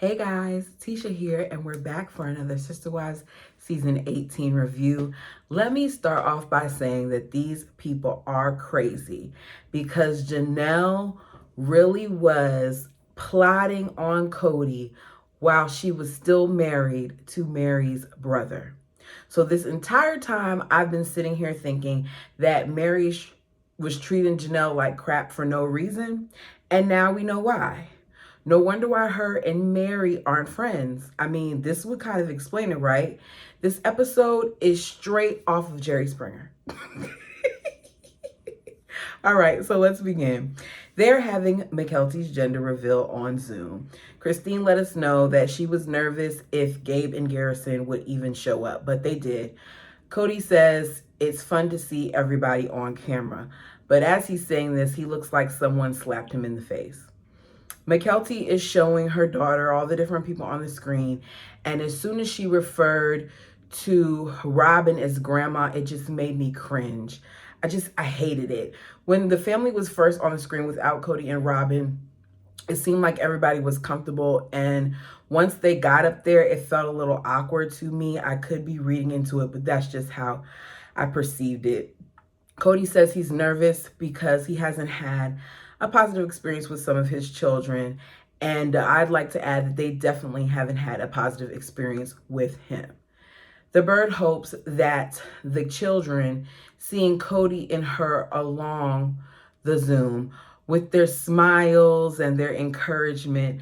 Hey guys, Tisha here, and we're back for another Sister Wives Season 18 review. Let me start off by saying that these people are crazy because Janelle really was plotting on Cody while she was still married to Mary's brother. So this entire time, I've been sitting here thinking that Mary was treating Janelle like crap for no reason, and now we know why. No wonder why her and Mary aren't friends. I mean, this would kind of explain it, right? This episode is straight off of Jerry Springer. All right, so let's begin. They're having Mykelti's gender reveal on Zoom. Christine let us know that she was nervous if Gabe and Garrison would even show up, but they did. Cody says it's fun to see everybody on camera, but as he's saying this, he looks like someone slapped him in the face. Mykelti is showing her daughter all the different people on the screen, and as soon as she referred to Robin as grandma, it just made me cringe. I hated it. When the family was first on the screen without Cody and Robin, it seemed like everybody was comfortable, and once they got up there, it felt a little awkward to me. I could be reading into it, but that's just how I perceived it. Cody says he's nervous because he hasn't had a positive experience with some of his children, and I'd like to add that they definitely haven't had a positive experience with him. The bird hopes that the children, seeing Cody and her along the Zoom with their smiles and their encouragement,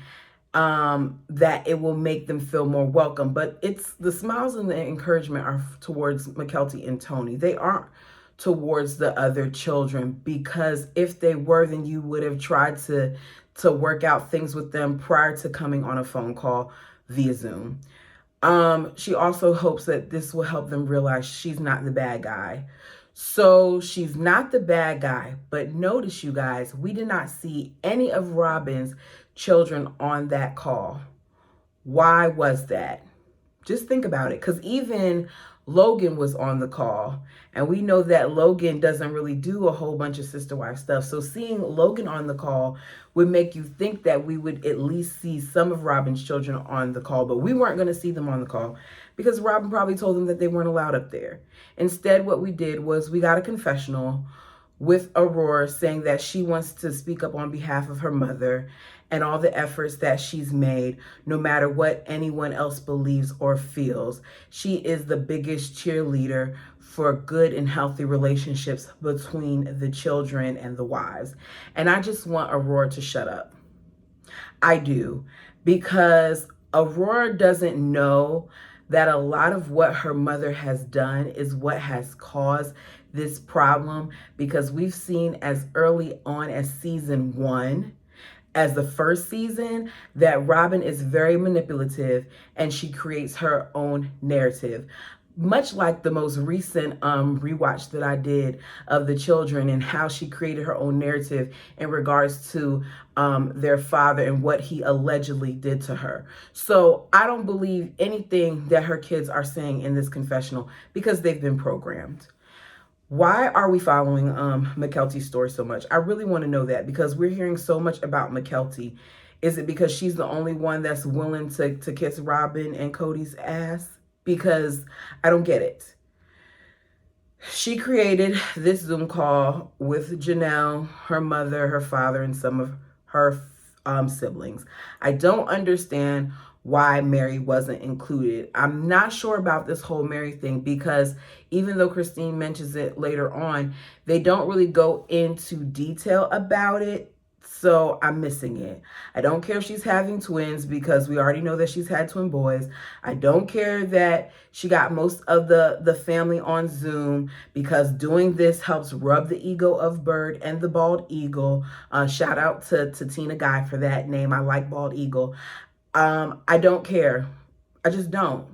that it will make them feel more welcome. But it's the smiles and the encouragement are towards Mykelti and Tony. They aren't towards the other children, because if they were, then you would have tried to work out things with them prior to coming on a phone call via Zoom. She also hopes that this will help them realize she's not the bad guy. So she's not the bad guy, but notice, you guys, we did not see any of Robin's children on that call. Why was that? Just think about it, because even Logan was on the call, and we know that Logan doesn't really do a whole bunch of sister wife stuff. So seeing Logan on the call would make you think that we would at least see some of Robin's children on the call, but we weren't going to see them on the call because Robin probably told them that they weren't allowed up there. Instead, what we did was we got a confessional with Aurora saying that she wants to speak up on behalf of her mother and all the efforts that she's made, no matter what anyone else believes or feels. She is the biggest cheerleader for good and healthy relationships between the children and the wives. And I just want Aurora to shut up. I do, because Aurora doesn't know that a lot of what her mother has done is what has caused this problem, because we've seen as early on as season 1, as the first season, that Robin is very manipulative and she creates her own narrative. Much like the most recent rewatch that I did of the children, and how she created her own narrative in regards to their father and what he allegedly did to her. So I don't believe anything that her kids are saying in this confessional, because they've been programmed. Why are we following Mykelti's story so much? I really want to know that, because we're hearing so much about Mykelti. Is it because she's the only one that's willing to kiss Robin and Cody's ass? Because I don't get it. She created this Zoom call with Janelle, her mother, her father, and some of her siblings. I don't understand why Mary wasn't included. I'm not sure about this whole Mary thing, because even though Christine mentions it later on, they don't really go into detail about it. So I'm missing it. I don't care if she's having twins, because we already know that she's had twin boys. I don't care that she got most of the family on Zoom, because doing this helps rub the ego of Bird and the Bald Eagle. Shout out to Tina Guy for that name. I like Bald Eagle. I don't care. I just don't.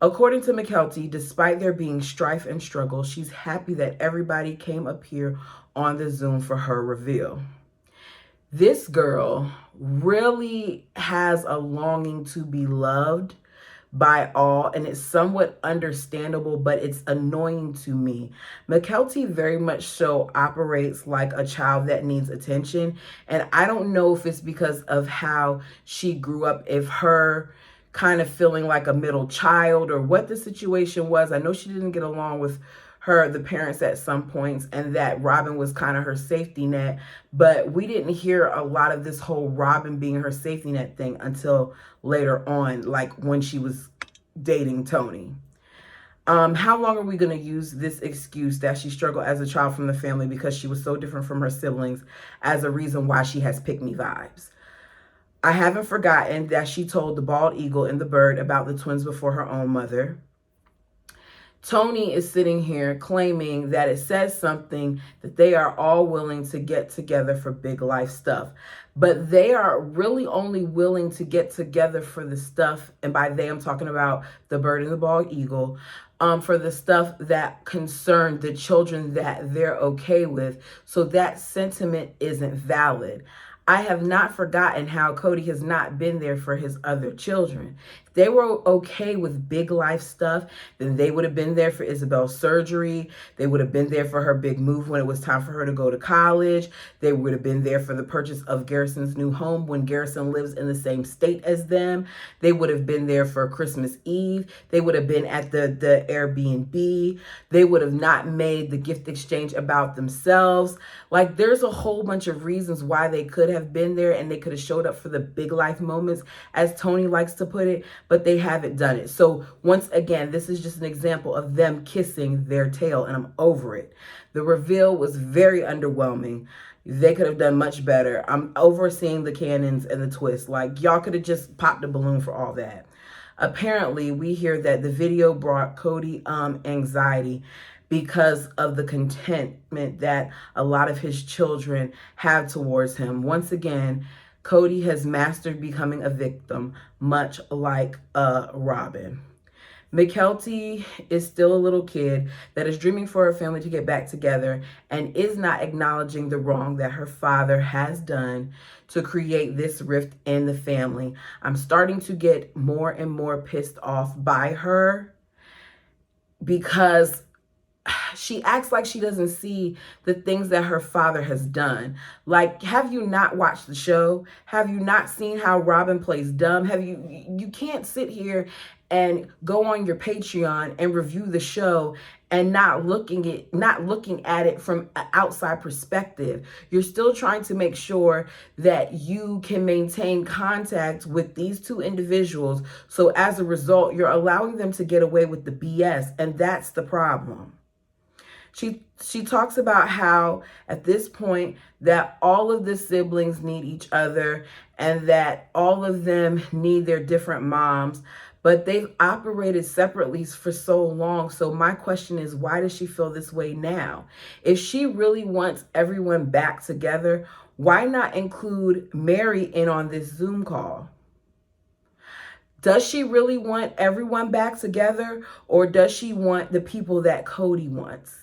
According to Mykelti, despite there being strife and struggle, she's happy that everybody came up here on the Zoom for her reveal. This girl really has a longing to be loved by all, and it's somewhat understandable, but it's annoying to me. Mykelti very much so operates like a child that needs attention, and I don't know if it's because of how she grew up, if her kind of feeling like a middle child or what the situation was. I know she didn't get along with the parents at some points, and that Robin was kind of her safety net, but we didn't hear a lot of this whole Robin being her safety net thing until later on, like when she was dating Tony. How long are we going to use this excuse that she struggled as a child from the family because she was so different from her siblings as a reason why she has pick me vibes? I haven't forgotten that she told the bald eagle and the bird about the twins before her own mother. Tony is sitting here claiming that it says something that they are all willing to get together for big life stuff. But they are really only willing to get together for the stuff, and by they I'm talking about the bird and the bald eagle, for the stuff that concern the children that they're okay with. So that sentiment isn't valid. I have not forgotten how Kody has not been there for his other children. If they were okay with big life stuff, then they would have been there for Isabel's surgery. They would have been there for her big move when it was time for her to go to college. They would have been there for the purchase of Garrison's new home when Garrison lives in the same state as them. They would have been there for Christmas Eve. They would have been at the Airbnb. They would have not made the gift exchange about themselves. Like, there's a whole bunch of reasons why they could have been there, and they could have showed up for the big life moments, as Tony likes to put it, but they haven't done it. So once again, this is just an example of them kissing their tail, and I'm over it. The reveal was very underwhelming. They could have done much better. I'm overseeing the cannons and the twists. Like, y'all could have just popped a balloon for all that. Apparently, we hear that the video brought Kody anxiety because of the contentment that a lot of his children have towards him. Once again, Kody has mastered becoming a victim, much like Robin. Mykelti is still a little kid that is dreaming for her family to get back together and is not acknowledging the wrong that her father has done to create this rift in the family. I'm starting to get more and more pissed off by her because she acts like she doesn't see the things that her father has done. Like, have you not watched the show? Have you not seen how Robin plays dumb? You can't sit here and go on your Patreon and review the show and not looking at it from an outside perspective. You're still trying to make sure that you can maintain contact with these two individuals. So as a result, you're allowing them to get away with the BS, and that's the problem. She talks about how at this point that all of the siblings need each other and that all of them need their different moms, but they've operated separately for so long. So my question is, why does she feel this way now? If she really wants everyone back together, why not include Mary in on this Zoom call? Does she really want everyone back together, or does she want the people that Kody wants?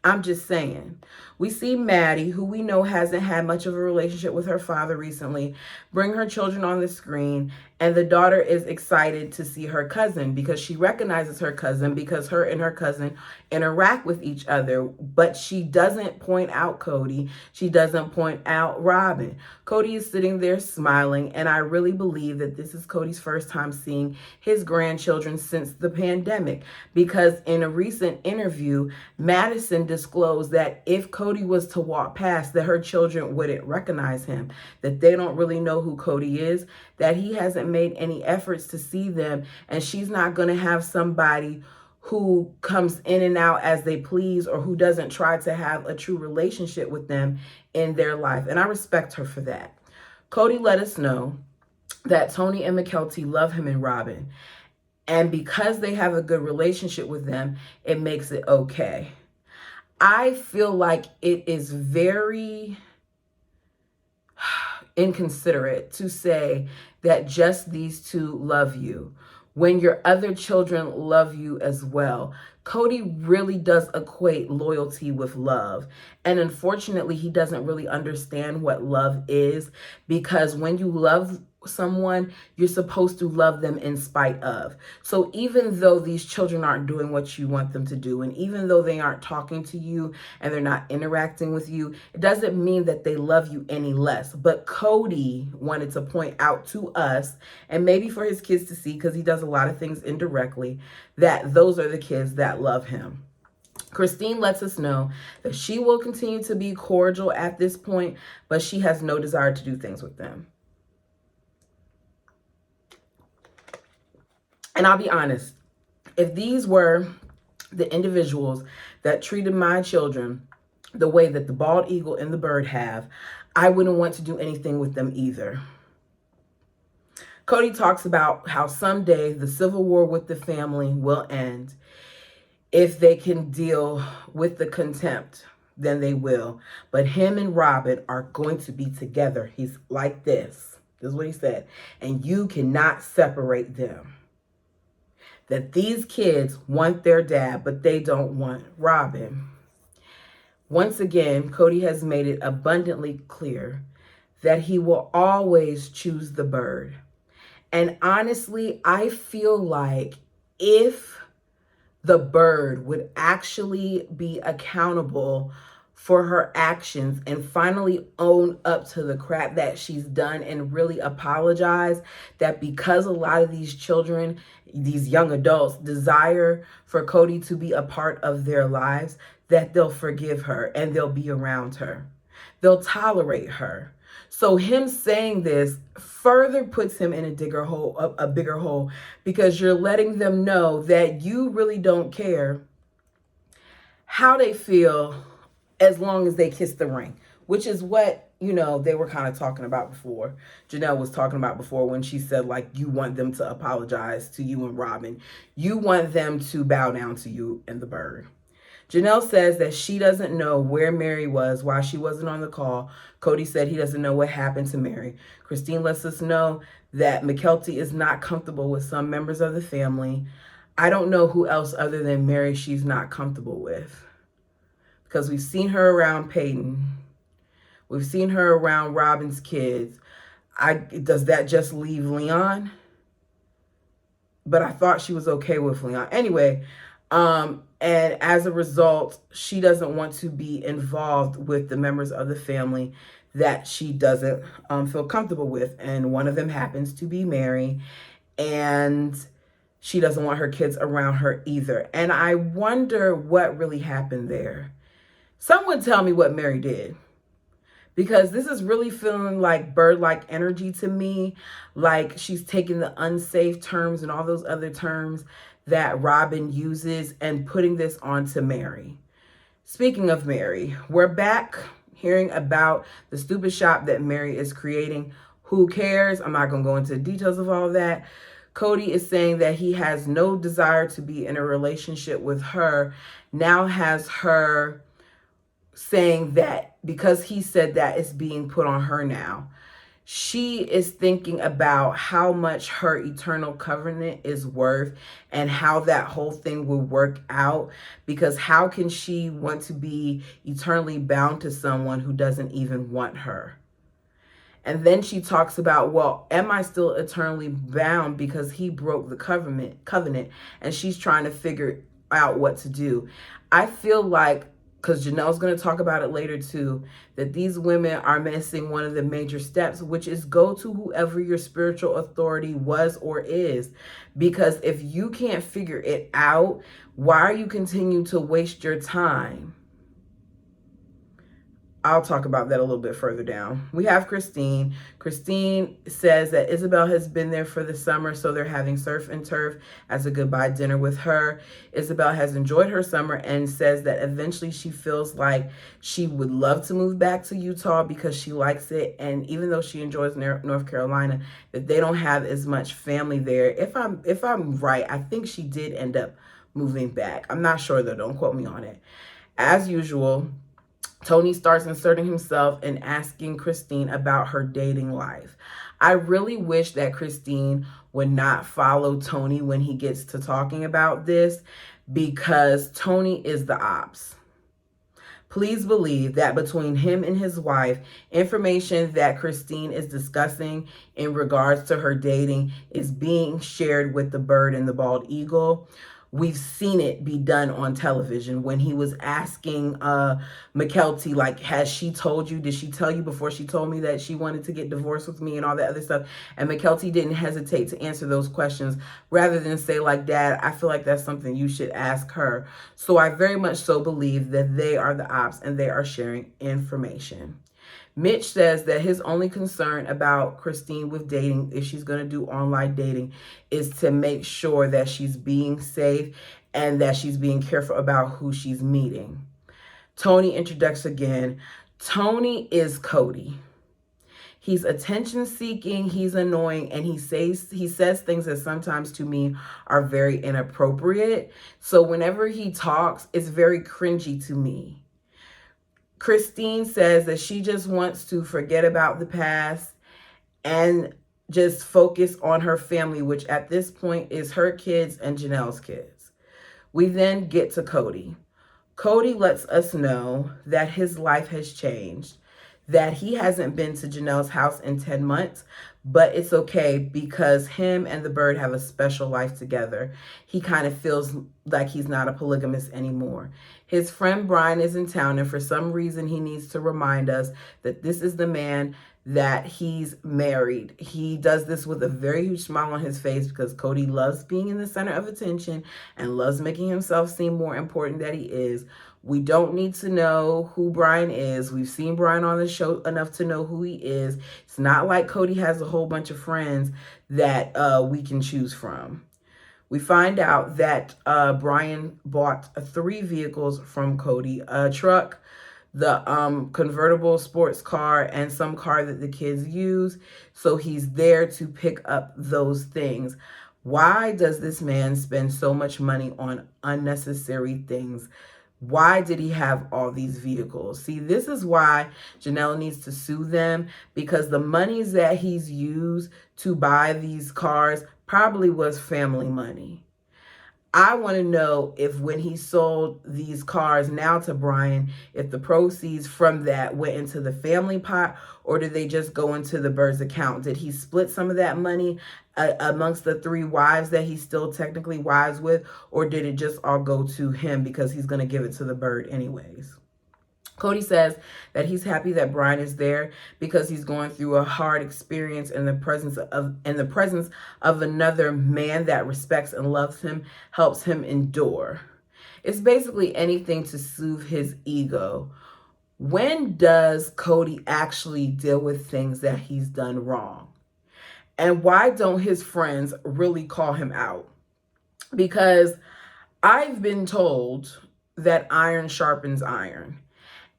I'm just saying. We see Maddie, who we know hasn't had much of a relationship with her father recently, bring her children on the screen, and the daughter is excited to see her cousin because she recognizes her cousin because her and her cousin interact with each other, but she doesn't point out Kody. She doesn't point out Robin. Kody is sitting there smiling, and I really believe that this is Kody's first time seeing his grandchildren since the pandemic, because in a recent interview, Madison disclosed that if Kody was to walk past, that her children wouldn't recognize him, that they don't really know who Kody is, that he hasn't made any efforts to see them, and she's not going to have somebody who comes in and out as they please or who doesn't try to have a true relationship with them in their life. And I respect her for that. Kody let us know that Tony and Mykelti love him and Robin. And because they have a good relationship with them, it makes it okay. I feel like it is very inconsiderate to say that just these two love you when your other children love you as well. Kody really does equate loyalty with love. And unfortunately, he doesn't really understand what love is, because when you love someone, you're supposed to love them in spite of. So even though these children aren't doing what you want them to do, and even though they aren't talking to you and they're not interacting with you, it doesn't mean that they love you any less. But Cody wanted to point out to us, and maybe for his kids to see, because he does a lot of things indirectly, that those are the kids that love him. Christine lets us know that she will continue to be cordial at this point, but she has no desire to do things with them. And I'll be honest, if these were the individuals that treated my children the way that the bald eagle and the bird have, I wouldn't want to do anything with them either. Cody talks about how someday the civil war with the family will end. If they can deal with the contempt, then they will. But him and Robin are going to be together. He's like this. This is what he said. And you cannot separate them. That these kids want their dad, but they don't want Robin. Once again, Cody has made it abundantly clear that he will always choose the bird. And honestly, I feel like if the bird would actually be accountable for her actions and finally own up to the crap that she's done and really apologize, that because a lot of these children, these young adults, desire for Cody to be a part of their lives, that they'll forgive her and they'll be around her. They'll tolerate her. So him saying this further puts him in a bigger hole, because you're letting them know that you really don't care how they feel as long as they kiss the ring, which is what, they were kind of talking about before. Janelle was talking about before when she said, like, you want them to apologize to you and Robin. You want them to bow down to you and the bird. Janelle says that she doesn't know where Mary was while she wasn't on the call. Cody said he doesn't know what happened to Mary. Christine lets us know that Mykelti is not comfortable with some members of the family. I don't know who else other than Mary she's not comfortable with, because we've seen her around Peyton. We've seen her around Robin's kids. Does that just leave Leon? But I thought she was okay with Leon. Anyway, and as a result, she doesn't want to be involved with the members of the family that she doesn't feel comfortable with. And one of them happens to be Mary. And she doesn't want her kids around her either. And I wonder what really happened there. Someone tell me what Mary did, because this is really feeling like bird-like energy to me, like she's taking the unsafe terms and all those other terms that Robin uses and putting this onto Mary. Speaking of Mary, we're back hearing about the stupid shop that Mary is creating. Who cares? I'm not going to go into the details of all that. Cody is saying that he has no desire to be in a relationship with her, now has her saying that because he said that, it's being put on her now. She is thinking about how much her eternal covenant is worth and how that whole thing will work out, because how can she want to be eternally bound to someone who doesn't even want her? And then she talks about, well, am I still eternally bound because he broke the covenant, and she's trying to figure out what to do. I feel like, because Janelle's going to talk about it later too, that these women are missing one of the major steps, which is go to whoever your spiritual authority was or is. Because if you can't figure it out, why are you continuing to waste your time? I'll talk about that a little bit further down. We have Christine. Christine says that Isabel has been there for the summer, so they're having surf and turf as a goodbye dinner with her. Isabel has enjoyed her summer and says that eventually she feels like she would love to move back to Utah because she likes it. And even though she enjoys North Carolina, that they don't have as much family there. If I'm right, I think she did end up moving back. I'm not sure though, don't quote me on it. As usual, Tony starts inserting himself and asking Christine about her dating life. I really wish that Christine would not follow Tony when he gets to talking about this, because Tony is the ops. Please believe that between him and his wife, information that Christine is discussing in regards to her dating is being shared with the bird and the bald eagle. We've seen it be done on television when he was asking McKelty, like, has she told you? Did she tell you before she told me that she wanted to get divorced with me and all that other stuff? And McKelty didn't hesitate to answer those questions rather than say, like, Dad, I feel like that's something you should ask her. So I very much so believe that they are the ops and they are sharing information. Mitch says that his only concern about Christine with dating, if she's going to do online dating, is to make sure that she's being safe and that she's being careful about who she's meeting. Tony introducts again. Tony is Cody. He's attention seeking, he's annoying, and he says things that sometimes to me are very inappropriate. So whenever he talks, it's very cringy to me. Christine says that she just wants to forget about the past and just focus on her family, which at this point is her kids and Janelle's kids. We then get to Cody. Cody lets us know that his life has changed, that he hasn't been to Janelle's house in 10 months, but it's okay because him and the bird have a special life together. He kind of feels like he's not a polygamist anymore. His friend Brian is in town, and for some reason he needs to remind us that this is the man that he's married. He does this with a very huge smile on his face because Cody loves being in the center of attention and loves making himself seem more important than he is. We don't need to know who Brian is. We've seen Brian on the show enough to know who he is. It's not like Cody has a whole bunch of friends that we can choose from. We find out that Brian bought 3 vehicles from Cody, a truck, the convertible sports car, and some car that the kids use. So he's there to pick up those things. Why does this man spend so much money on unnecessary things? Why did he have all these vehicles? See, this is why Janelle needs to sue them, because the monies that he's used to buy these cars probably was family money. I want to know if when he sold these cars now to Brian, if the proceeds from that went into the family pot, or did they just go into the bird's account? Did he split some of that money amongst the 3 wives that he's still technically wives with, or did it just all go to him because he's going to give it to the bird anyways? Cody says that he's happy that Brian is there because he's going through a hard experience, in the presence of another man that respects and loves him helps him endure. It's basically anything to soothe his ego. When does Cody actually deal with things that he's done wrong? And why don't his friends really call him out? Because I've been told that iron sharpens iron.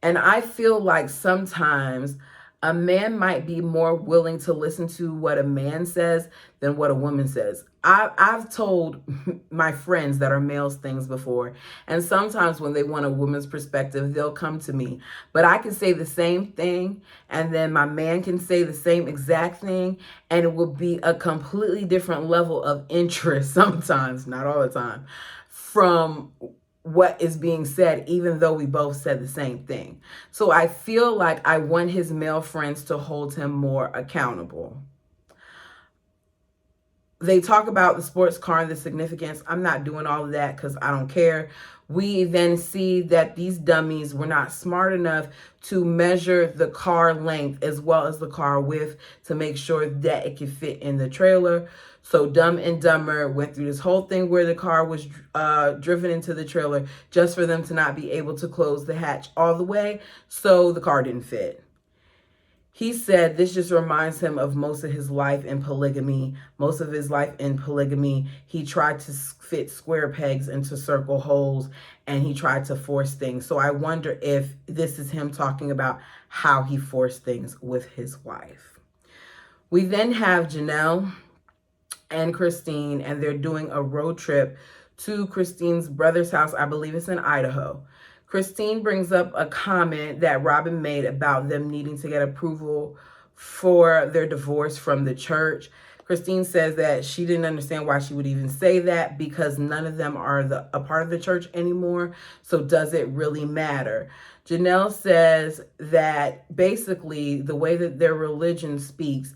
And I feel like sometimes a man might be more willing to listen to what a man says than what a woman says. I've told my friends that are males things before, and sometimes when they want a woman's perspective, they'll come to me. But I can say the same thing, and then my man can say the same exact thing, and it will be a completely different level of interest sometimes, not all the time, from what is being said, even though we both said the same thing. So I feel like I want his male friends to hold him more accountable. They talk about the sports car and the significance. I'm not doing all of that because I don't care. We then see that these dummies were not smart enough to measure the car length as well as the car width to make sure that it could fit in the trailer. So Dumb and Dumber went through this whole thing where the car was driven into the trailer just for them to not be able to close the hatch all the way, so the car didn't fit. He said this just reminds him of most of his life in polygamy. Most of his life in polygamy, he tried to fit square pegs into circle holes, and he tried to force things. So I wonder if this is him talking about how he forced things with his wife. We then have Janelle and Christine, and they're doing a road trip to Christine's brother's house. I believe it's in Idaho. Christine brings up a comment that Robin made about them needing to get approval for their divorce from the church. Christine says that she didn't understand why she would even say that because none of them are a part of the church anymore. So does it really matter? Janelle says that basically the way that their religion speaks,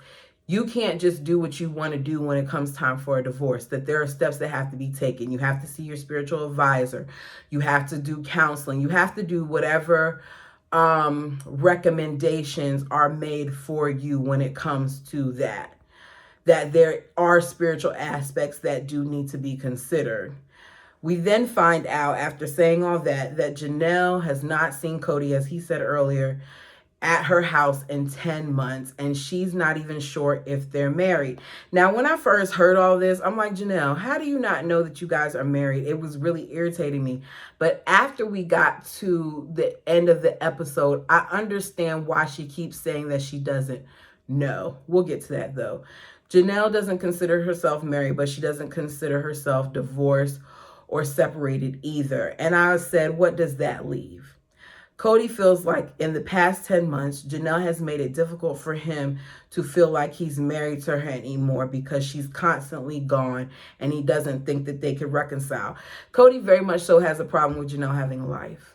you can't just do what you want to do when it comes time for a divorce, that there are steps that have to be taken. You have to see your spiritual advisor. You have to do counseling. You have to do whatever recommendations are made for you when it comes to that. That there are spiritual aspects that do need to be considered. We then find out, after saying all that, that Janelle has not seen Cody, as he said earlier, at her house in 10 months, and she's not even sure if they're married. Now, when I first heard all this, I'm like, Janelle, how do you not know that you guys are married? It was really irritating me. But after we got to the end of the episode, I understand why she keeps saying that she doesn't know. We'll get to that, though. Janelle doesn't consider herself married, but she doesn't consider herself divorced or separated either. And I said, what does that leave? Cody feels like in the past 10 months, Janelle has made it difficult for him to feel like he's married to her anymore because she's constantly gone and he doesn't think that they could reconcile. Cody very much so has a problem with Janelle having a life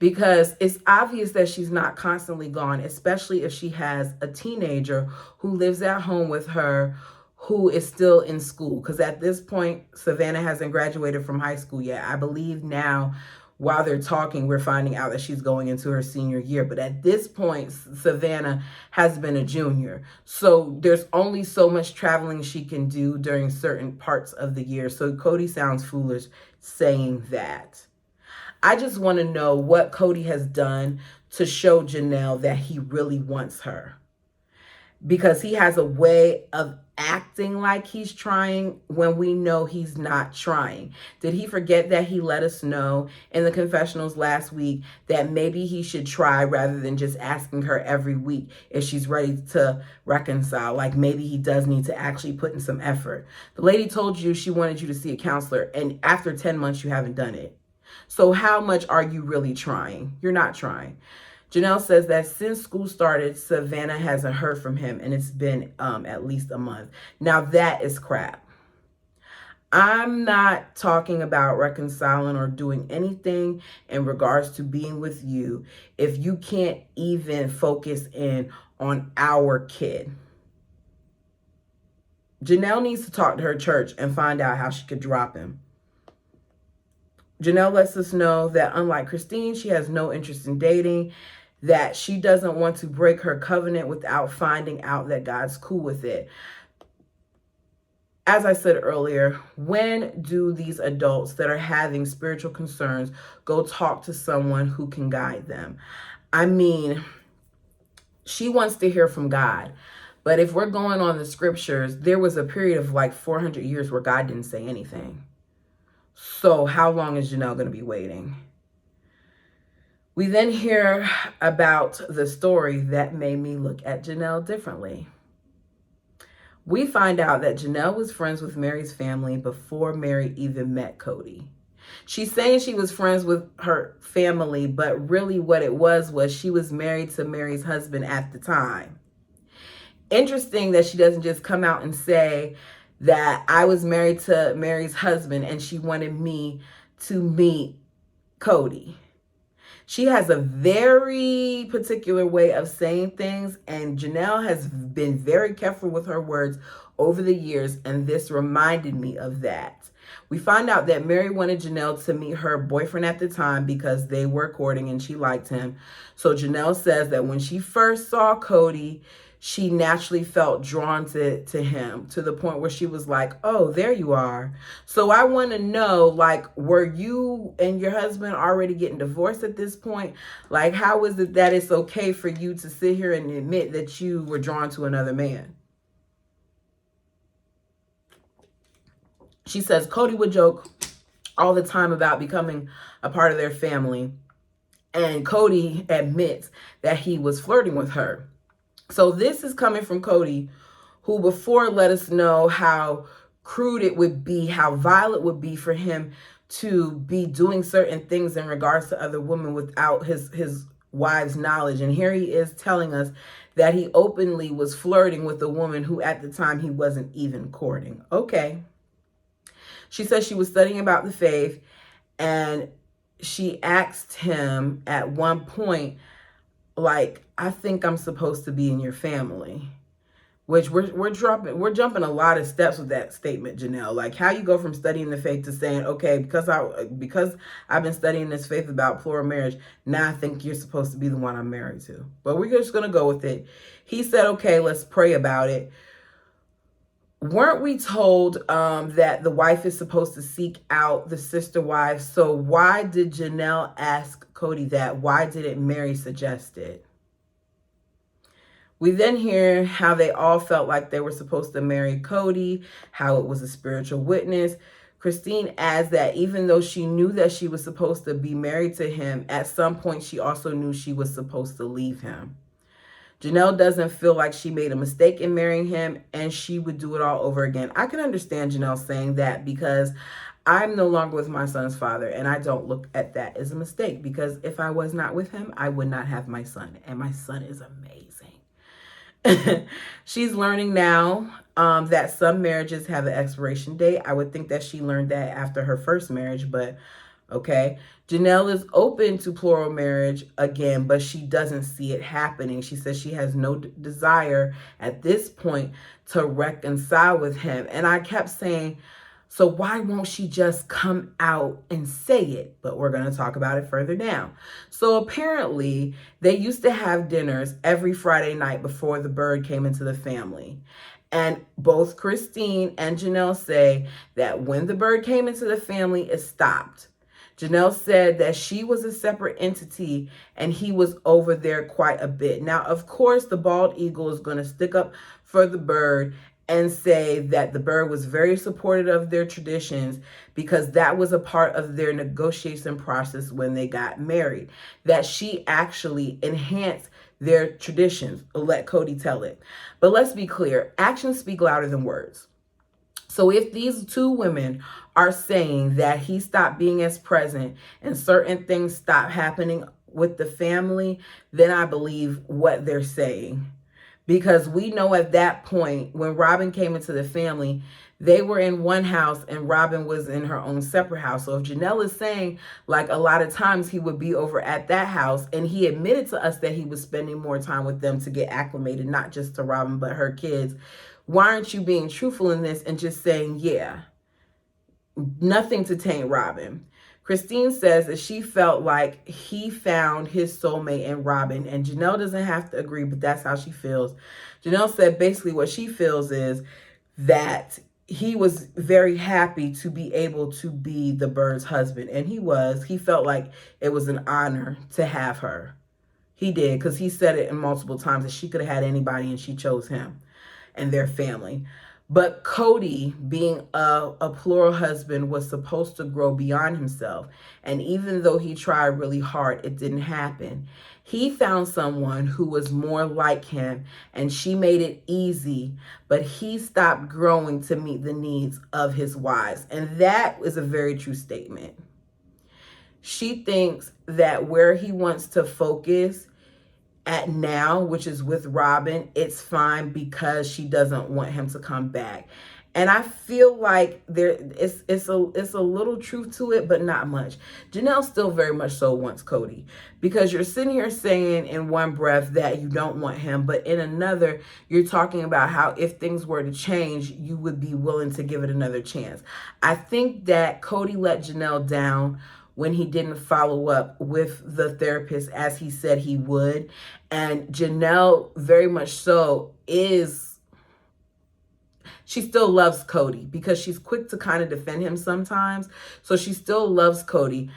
because it's obvious that she's not constantly gone, especially if she has a teenager who lives at home with her who is still in school. Because at this point, Savannah hasn't graduated from high school yet. I believe now, while they're talking, we're finding out that she's going into her senior year. But at this point, Savannah has been a junior. So there's only so much traveling she can do during certain parts of the year. So Cody sounds foolish saying that. I just want to know what Cody has done to show Janelle that he really wants her. Because he has a way of acting like he's trying when we know he's not trying. Did he forget that he let us know in the confessionals last week that maybe he should try rather than just asking her every week if she's ready to reconcile? Like maybe he does need to actually put in some effort. The lady told you she wanted you to see a counselor, and after 10 months you haven't done it. So how much are you really trying? You're not trying. Janelle says that since school started, Savannah hasn't heard from him, and it's been at least a month. Now, that is crap. I'm not talking about reconciling or doing anything in regards to being with you if you can't even focus in on our kid. Janelle needs to talk to her church and find out how she could drop him. Janelle lets us know that unlike Christine, she has no interest in dating, that she doesn't want to break her covenant without finding out that God's cool with it. As I said earlier, when do these adults that are having spiritual concerns go talk to someone who can guide them? I mean, she wants to hear from God. But if we're going on the scriptures, there was a period of like 400 years where God didn't say anything. So how long is Janelle going to be waiting? We then hear about the story that made me look at Janelle differently. We find out that Janelle was friends with Mary's family before Mary even met Cody. She's saying she was friends with her family, but really what it was she was married to Mary's husband at the time. Interesting that she doesn't just come out and say that I was married to Mary's husband and she wanted me to meet Cody. She has a very particular way of saying things, and Janelle has been very careful with her words over the years, and this reminded me of that. We find out that Mary wanted Janelle to meet her boyfriend at the time because they were courting and she liked him. So Janelle says that when she first saw Cody, she naturally felt drawn to him to the point where she was like, oh, there you are. So I want to know, like, were you and your husband already getting divorced at this point? Like, how is it that it's okay for you to sit here and admit that you were drawn to another man? She says Cody would joke all the time about becoming a part of their family. And Cody admits that he was flirting with her. So this is coming from Cody, who before let us know how crude it would be, how vile it would be for him to be doing certain things in regards to other women without his wife's knowledge. And here he is telling us that he openly was flirting with a woman who at the time he wasn't even courting. Okay. She says she was studying about the faith, and she asked him at one point, like, I think I'm supposed to be in your family. Which we're jumping a lot of steps with that statement, Janelle. Like how you go from studying the faith to saying, okay, because I've been studying this faith about plural marriage, now I think you're supposed to be the one I'm married to. But we're just gonna go with it. He said, okay, let's pray about it. Weren't we told that the wife is supposed to seek out the sister wife? So why did Janelle ask Cody that? Why didn't Mary suggest it? We then hear how they all felt like they were supposed to marry Cody, how it was a spiritual witness. Christine adds that even though she knew that she was supposed to be married to him, at some point she also knew she was supposed to leave him. Janelle doesn't feel like she made a mistake in marrying him, and she would do it all over again. I can understand Janelle saying that because I'm no longer with my son's father, and I don't look at that as a mistake, because if I was not with him, I would not have my son, and my son is amazing. She's learning now that some marriages have an expiration date. I would think that she learned that after her first marriage, but okay. Janelle is open to plural marriage again, but she doesn't see it happening. She says she has no desire at this point to reconcile with him. And I kept saying, so why won't she just come out and say it? But we're going to talk about it further down. So apparently they used to have dinners every Friday night before the bird came into the family. And both Christine and Janelle say that when the bird came into the family, it stopped. Janelle said that she was a separate entity and he was over there quite a bit. Now, of course, the bald eagle is going to stick up for the bird and say that the bird was very supportive of their traditions because that was a part of their negotiation process when they got married, that she actually enhanced their traditions. Let Cody tell it. But let's be clear, actions speak louder than words. So if these two women are saying that he stopped being as present and certain things stopped happening with the family, then I believe what they're saying. Because we know at that point, when Robin came into the family, they were in one house and Robin was in her own separate house. So if Janelle is saying, like a lot of times he would be over at that house, and he admitted to us that he was spending more time with them to get acclimated, not just to Robin, but her kids, why aren't you being truthful in this and just saying, yeah, nothing to taint Robin? Christine says that she felt like he found his soulmate in Robin, and Janelle doesn't have to agree, but that's how she feels. Janelle said basically what she feels is that he was very happy to be able to be the bird's husband, and he was. He felt like it was an honor to have her. He did, because he said it in multiple times that she could have had anybody and she chose him and their family. But Cody, being a plural husband, was supposed to grow beyond himself. And even though he tried really hard, it didn't happen. He found someone who was more like him, and she made it easy, but he stopped growing to meet the needs of his wives. And that is a very true statement. She thinks that where he wants to focus at now, which is with Robin, it's fine because she doesn't want him to come back. And I feel like it's a little truth to it, but not much. Janelle still very much so wants Cody, because you're sitting here saying in one breath that you don't want him, but in another, you're talking about how if things were to change, you would be willing to give it another chance. I think that Cody let Janelle down when he didn't follow up with the therapist as he said he would. And Janelle very much so she still loves Cody, because she's quick to kind of defend him sometimes. So she still loves Cody.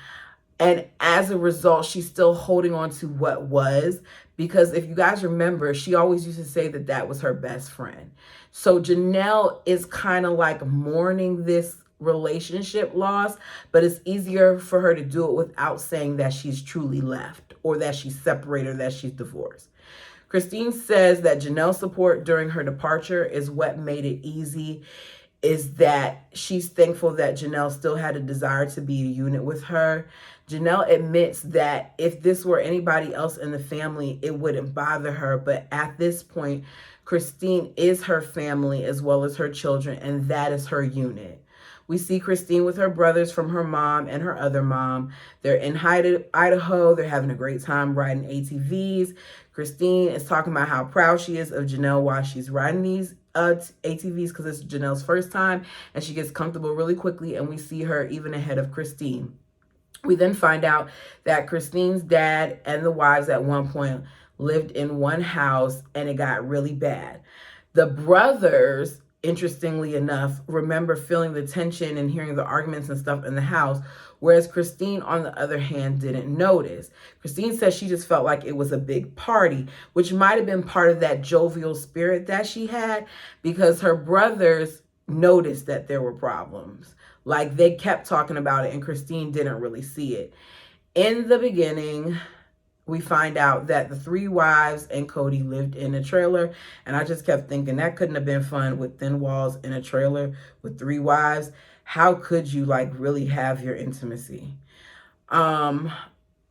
And as a result, she's still holding on to what was, because if you guys remember, she always used to say that that was her best friend. So Janelle is kind of like mourning this relationship loss, but it's easier for her to do it without saying that she's truly left or that she's separated or that she's divorced. Christine says that Janelle's support during her departure is what made it easy, is that she's thankful that Janelle still had a desire to be a unit with her. Janelle admits that if this were anybody else in the family, it wouldn't bother her. But at this point, Christine is her family as well as her children, and that is her unit. We see Christine with her brothers from her mom and her other mom. They're in Idaho. They're having a great time riding ATVs. Christine is talking about how proud she is of Janelle while she's riding these ATVs because it's Janelle's first time, and she gets comfortable really quickly, and we see her even ahead of Christine. We then find out that Christine's dad and the wives at one point lived in one house, and it got really bad. The brothers, interestingly enough, remember feeling the tension and hearing the arguments and stuff in the house, whereas Christine, on the other hand, didn't notice. Christine says she just felt like it was a big party, which might have been part of that jovial spirit that she had, because her brothers noticed that there were problems. Like, they kept talking about it, and Christine didn't really see it. In the beginning, we find out that the 3 wives and Cody lived in a trailer. And I just kept thinking that couldn't have been fun with thin walls in a trailer with 3 wives. How could you really have your intimacy?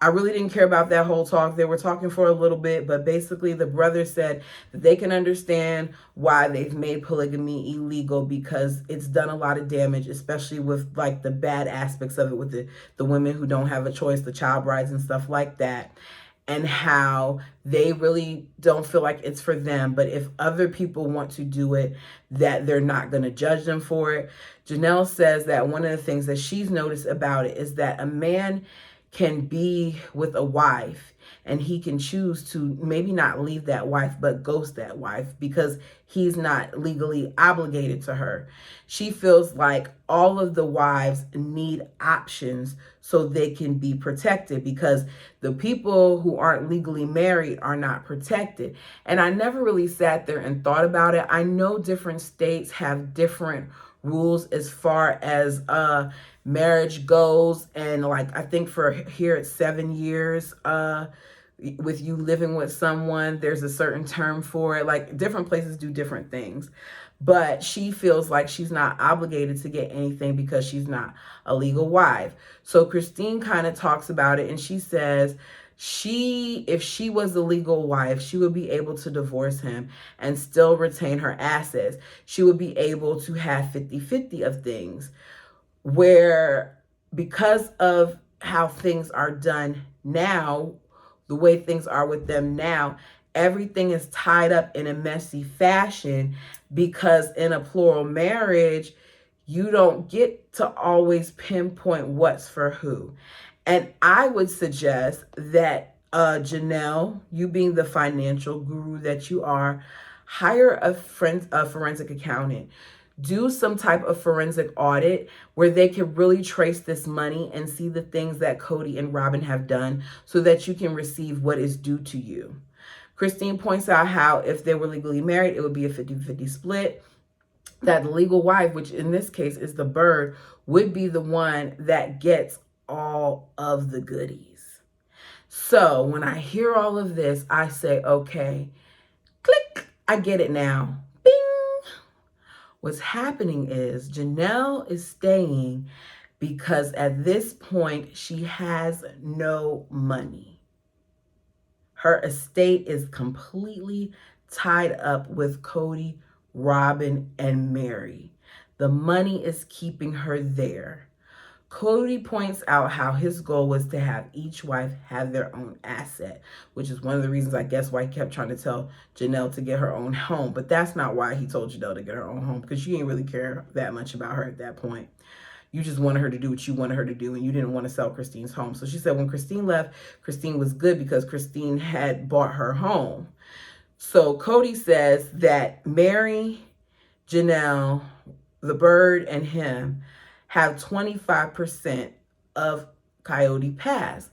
I really didn't care about that whole talk. They were talking for a little bit, but basically the brothers said that they can understand why they've made polygamy illegal, because it's done a lot of damage, especially with the bad aspects of it, with the women who don't have a choice, the child brides and stuff like that, and how they really don't feel like it's for them. But if other people want to do it, that they're not going to judge them for it. Janelle says that one of the things that she's noticed about it is that a man can be with a wife and he can choose to maybe not leave that wife, but ghost that wife because he's not legally obligated to her. She feels like all of the wives need options so they can be protected, because the people who aren't legally married are not protected. And I never really sat there and thought about it. I know different states have different rules as far as marriage goes, and I think for here it's 7 years with you living with someone. There's a certain term for it. Different places do different things, but she feels like she's not obligated to get anything because she's not a legal wife. So Christine kind of talks about it, and she says if she was the legal wife, she would be able to divorce him and still retain her assets. She would be able to have 50-50 of things, where because of how things are done now, the way things are with them now, everything is tied up in a messy fashion, because in a plural marriage, you don't get to always pinpoint what's for who. And I would suggest that Janelle, you being the financial guru that you are, hire a forensic accountant. Do some type of forensic audit where they can really trace this money and see the things that Cody and Robin have done so that you can receive what is due to you. Christine points out how if they were legally married, it would be a 50-50 split. That the legal wife, which in this case is the bird, would be the one that gets all of the goodies. So when I hear all of this, I say, okay, click, I get it now. Bing! What's happening is Janelle is staying because at this point she has no money. Her estate is completely tied up with Cody, Robin, and Mary. The money is keeping her there. Cody points out how his goal was to have each wife have their own asset, which is one of the reasons, I guess, why he kept trying to tell Janelle to get her own home. But that's not why he told Janelle to get her own home, because she didn't really care that much about her at that point. You just wanted her to do what you wanted her to do, and you didn't want to sell Christine's home. So she said when Christine left, Christine was good because Christine had bought her home. So Cody says that Mary, Janelle, the bird, and him have 25% of Coyote Pass.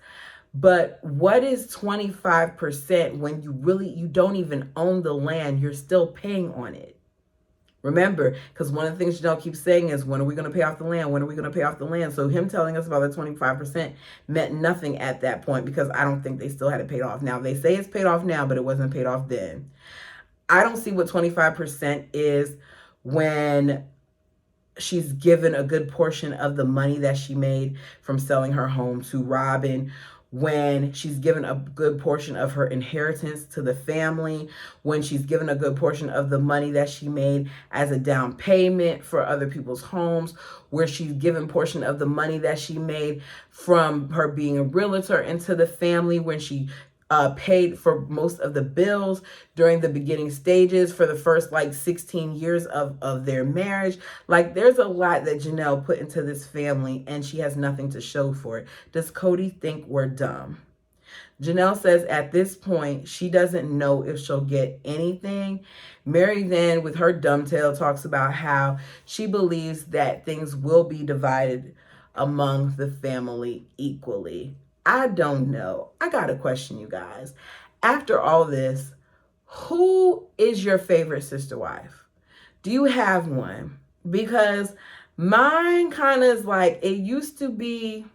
But what is 25% when you don't even own the land? You're still paying on it. Remember, because one of the things Janelle keeps saying is, when are we going to pay off the land? When are we going to pay off the land? So him telling us about the 25% meant nothing at that point, because I don't think they still had it paid off. Now, they say it's paid off now, but it wasn't paid off then. I don't see what 25% is when she's given a good portion of the money that she made from selling her home to Robin, when she's given a good portion of her inheritance to the family, when she's given a good portion of the money that she made as a down payment for other people's homes, where she's given portion of the money that she made from her being a realtor into the family, when she paid for most of the bills during the beginning stages for the first like 16 years of their marriage. Like, there's a lot that Janelle put into this family, and she has nothing to show for it. Does Cody think we're dumb? Janelle says at this point, she doesn't know if she'll get anything. Mary then, with her dumb tale, talks about how she believes that things will be divided among the family equally. I don't know. I got a question, you guys. After all this, who is your favorite sister wife? Do you have one? Because mine kind of is like, it used to be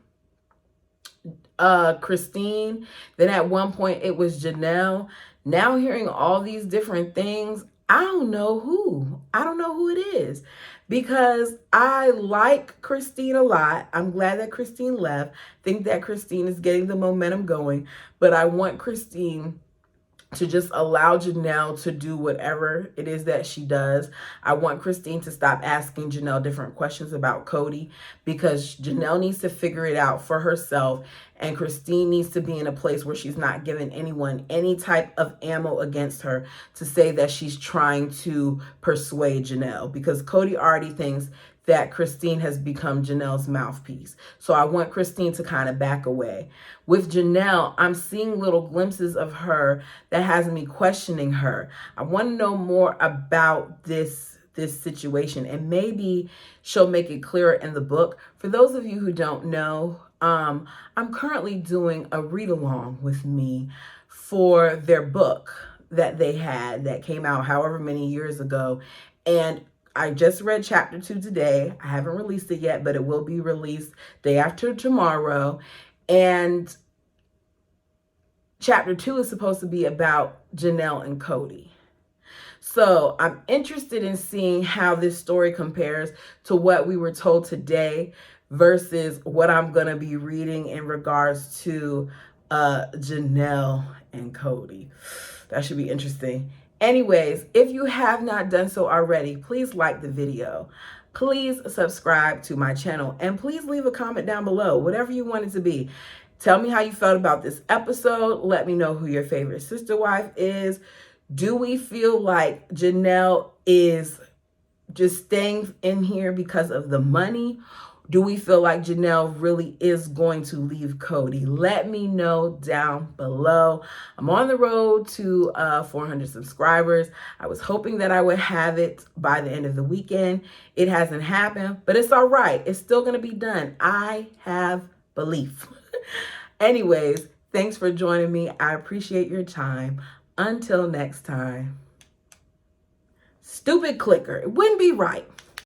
Christine. Then at one point it was Janelle. Now hearing all these different things, I don't know who. I don't know who it is, because I like Christine a lot. I'm glad that Christine left. Think that Christine is getting the momentum going, but I want Christine to just allow Janelle to do whatever it is that she does. I want Christine to stop asking Janelle different questions about Cody, because Janelle needs to figure it out for herself, and Christine needs to be in a place where she's not giving anyone any type of ammo against her to say that she's trying to persuade Janelle, because Cody already thinks that Christine has become Janelle's mouthpiece. So I want Christine to kind of back away. With Janelle, I'm seeing little glimpses of her that has me questioning her. I want to know more about this situation, and maybe she'll make it clearer in the book. For those of you who don't know, I'm currently doing a read along with me for their book that they had that came out however many years ago. And I just read chapter 2 today. I haven't released it yet, but it will be released day after tomorrow. And chapter 2 is supposed to be about Janelle and Cody. So I'm interested in seeing how this story compares to what we were told today versus what I'm going to be reading in regards to Janelle and Cody. That should be interesting. Anyways, if you have not done so already, please like the video. Please subscribe to my channel, and please leave a comment down below, whatever you want it to be. Tell me how you felt about this episode. Let me know who your favorite sister wife is. Do we feel like Janelle is just staying in here because of the money? Do we feel like Janelle really is going to leave Cody? Let me know down below. I'm on the road to 400 subscribers. I was hoping that I would have it by the end of the weekend. It hasn't happened, but it's all right. It's still going to be done. I have belief. Anyways, thanks for joining me. I appreciate your time. Until next time. Stupid clicker. It wouldn't be right.